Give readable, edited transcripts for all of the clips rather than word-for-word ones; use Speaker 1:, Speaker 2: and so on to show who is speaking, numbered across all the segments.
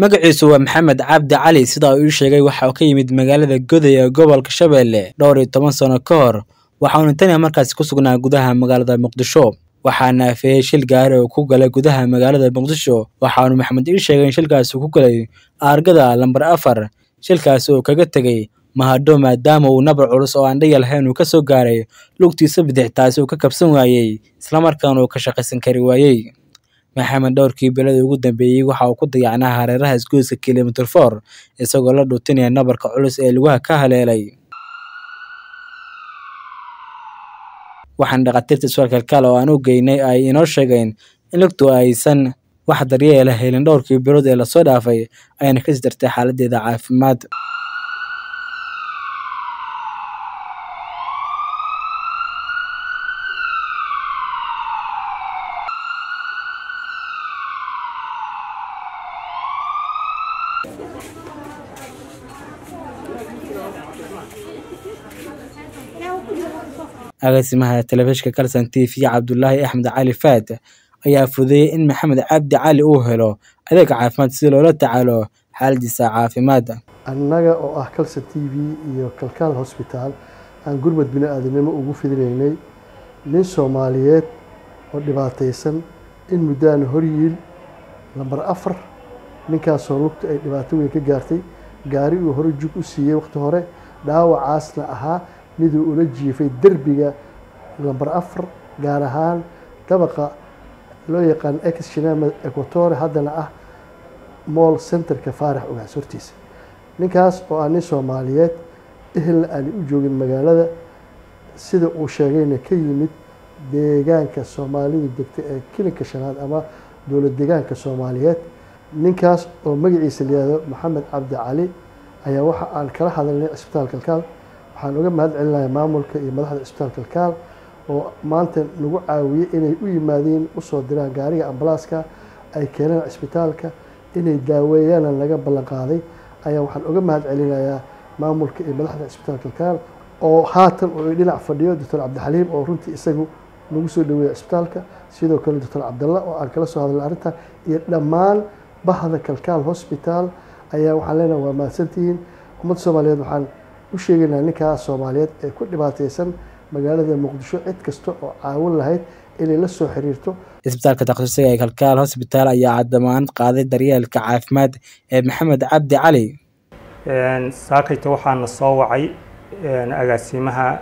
Speaker 1: magaciisu waa Maxamed Cabdi Cali sida uu sheegay waxa uu ka yimid magaalada Goday ee gobolka Shabeelle dhowr iyo 10 sano ka hor waxaanu tani markaas ku sugnaa gudaha magaalada Muqdisho waxaana afeeyay shil gaari oo ku galay gudaha magaalada Muqdisho waxaanu Maxamed sheegay in shilkaas uu ku galay argada lambar 4 shilkaas oo kaga tagay mahado maadaama uu nabar culus oo aan dhayal lahayn uu ka soo gaaray lugtiisa bidix taas oo ka kabsan waayay isla markaana uu ka shaqaysan kari waayay Maxamed dhowrkii bilad ugu dambeeyay waxa uu ku dayacnaa hareeraha isgoyska kilometer 4 isagoo la dhuutinaya nabarka culus ee lugaha ka haleelay waxaan dhaqaatiirta isbitaalka kale oo aan u geynay ay inoo sheegeen in lugtu aysan wax daryeel ah helin dhowrkii bilad ee la soo dhaafay ayna ka sii xaaladeeda caafimaad agaasimaha telefishinka Kalsan TV Cabdullaahi Axmed Cali Faad ayaa fududeeyay in Maxamed Cabdi Cali uu helo adeeg caafimaad si loola tacaalo xaaladiisa caafimaad
Speaker 2: annaga oo ah Kalsan TV iyo Kalkaal Hospital aan gurmad bini'aadanimo ugu fidinaynay nin Soomaaliyeed oo dhibaataysan in mudaan horyiil lambar 4 ninkaas oo lugta ay dhibaato weyn ka gaartay gaari uu hore jug u siiyay waqti hore dhaawacaasna ahaa mid uu ula jiifay derbiga lambar 4 gaar ahaan tabaqa loo yaqaan ex-shinama Equator haddana ah mall centerka Faarax Ugaas hortiisa ninkaas oo aan nin Soomaaliyeed ehel aan u joogin magaalada sida uu sheegayna ka yimid deegaanka Soomaalidu degtay ee kilinka shanaad ama dowlad deegaanka Soomaaliyeed ninkaas oo magaciisa leeyahay Maxamed Cabdi Cali ayaa waxa aan kala hadalnay isbitaalka Kalkaal waxaan uga mahad celinayaa maamulka iyo madaxda isbitaalka Kalkaal oo maanta nagu caawiyay inay u yimaadeen u soo diraan gaariga ambalaaska ay keeneen isbitaalka inay daaweeyaan laga ballan qaaday ayaa waxaan uga mahad celinayaa maamulka iyo madaxda isbitaalka Kalkaal oo haatan oo dhinac fadhiyo Dr. Cabdixaliim oo runtii isagu nagu soo dhaweeyay isbitaalka sidoo kale Dr. Cabdalla oo aan kala soo hadalnay arrintan iyo dhammaan bahda Kalkaal Hospital ayaa waxaan leenahay waa mahadsantihiin ummadda Soomaaliyeed waxaan u sheegaynaa ninkaas Soomaaliyeed ee ku dhibaataysan magaalada Muqdisho cid kasta oo caawin lahayd inay la soo xiriirto
Speaker 1: isbitaalka takhasusiga ee Kalkaal Hospital ayaa caddamaan qaaday daryeelka caafimaad ee Maxamed Cabdi Cali
Speaker 3: saakayta waxaana soo wacay agaasimaha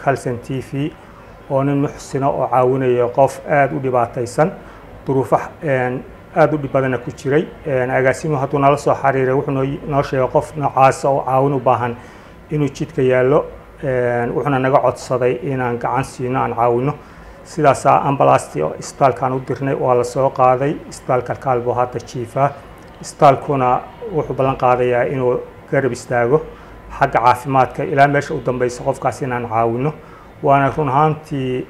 Speaker 3: Kalsan TV oo nin muxsino oo caawinaya qof aad u dhibaataysan duruufaha aad u dhibadana ku jiray agaasimuhu hadduu nala soo xiriiray wuxuu noo sheegay qof noocaas oo caawin u baahan inuu jidka yaallo wuxuuna naga codsaday inaan gacan siino aan caawino sidaas ambalaasti oo isbitaalkaan u dirnay waa la soo qaaday isbitaalka Kalkaal buu hadda jiifaa isbitaalkuna wuxuu ballan qaadayaa inuu garab istaago xagga caafimaadka ilaa meesha u dambaysa qofkaas inaan caawino waana run ahaantii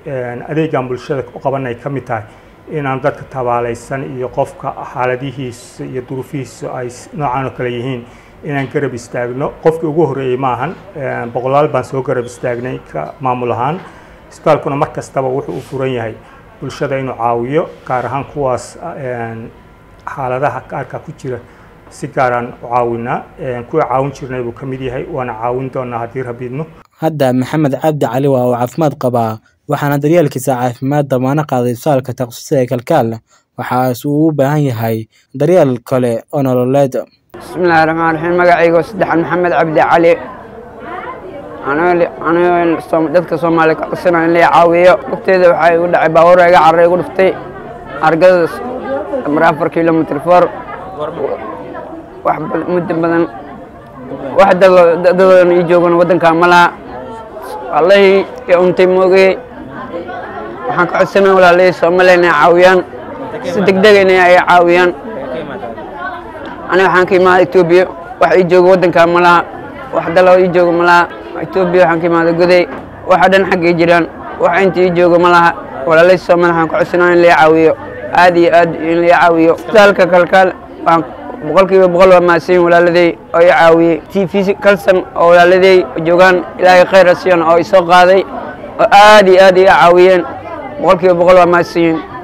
Speaker 3: adeegan bulshada u qabanay ka mid tahay inaan dadka tabaalaysan iyo qofka xaaladihiisa iyo duruufihiisa ay noocan oo kale yihiin inaan garab istaagno qofkii ugu horeeyay maahan boqolaal baan soo garab istaagnay ka maamul ahaan isbitaalkuna mar kastaba wuxuu u furan yahay bulshada inuu caawiyo gaar ahaan kuwaas xaaladaha gaarka ku jira si gaaraan u caawinaa kuwa caawin jirnay buu ka mid yahay waana caawin doonaa haddii rabiidno
Speaker 1: hadda Maxamed Cabdi Cali waa uu caafimaad qabaa waxaana daryeelkiisa caafimaad damaano qaaday isbitaalka takhasusiga ee Kalkaal waxaas uu u baahan yahay daryeel kale oo nololeed
Speaker 4: bismillaahi raxmaani raxiim magacayga saddexan Maxamed Cabdi Cali ana dadka Soomaaliyeed ka qasanayn in la caawiyo waqtigeeda waxa uu dhacay baabuur iga carray ugu dhuftay argada mar 4 kilometer 4 wax muddo badan wax dadoodan ii joogan wadanka malaha wallahi ka untay moogay waxaan ka codsanaa walaalay Soomaaliyeed caawiyaan si degdeg ah ay caawiyaan أنا حنكي مع إثيوبيا واحد يجوا ودن كاملا واحد الله يجوا ملا إثيوبيا حنكي مع الجودي واحد حق يجران واحد أنت يجوا ملا ولا لسه ما حنك عسنان اللي يعويه هذه اللي يعويه ذلك كالكال بقول كي بقول ما سين ولا الذي أو يعوي تي في كالسن أو الذي جوان إلى خير السيان أو يسوق هذه هذه يعويين بقول كي بقول ما سين